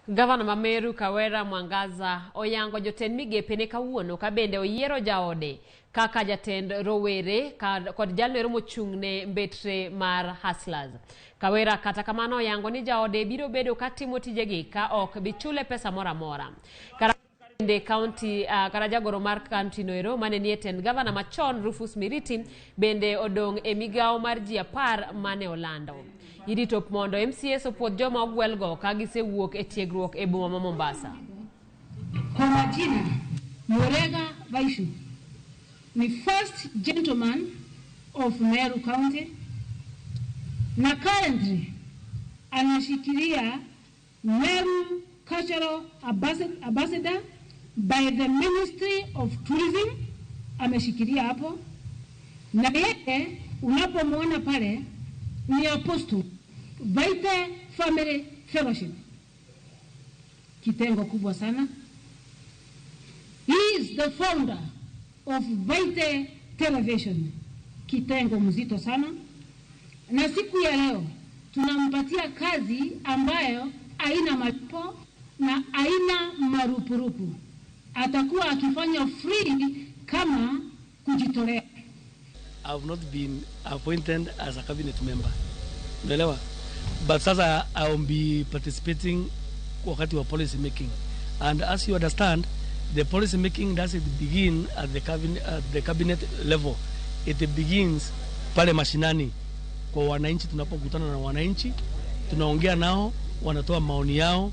Gavana ma Meru Kawera Mwangaza oyango jotend migepe ne kawuono ka bende oyiero jaode kaka jatend rowere kod jalno mochung'ne mbetre mar Hustlers. Kawera kata kamano oyango ni jaode biro bedo katimo tijegi ka ok bichule pesa mora mora. Kende county kara jagoro mar county noero mane ni ten Gavana machon Rufus Miriti bende odong e migao mar ji 10 mane olando. Iditop mondo MCS opod joma ogwelgo ka gisewuok e tiegruok e boma ma Mombasa. Kwa majina Morega Vaishu ni first gentleman of Meru County na currently anashikilia Meru Cultural Ambassador by the Ministry of Tourism. Ameshikilia hapo na yeye unapomwona pale ni apostle Vaite Family Fellowship, kitengo kubwa sana. He is the founder of Vaite Television, kitengo mzito sana. Na siku ya leo tunampatia kazi ambayo haina malipo na haina marupurupu. Atakuwa akifanya free kama kujitolea. I have not been appointed as a cabinet member. Unaelewa? But sasa I will be participating wakati wa policy making. And as you understand, the policy making doesn't begin at the cabinet level. It begins pale mashinani. Kwa wananchi, tunapokutana na wananchi, tunaongea nao, wanatoa maoni yao,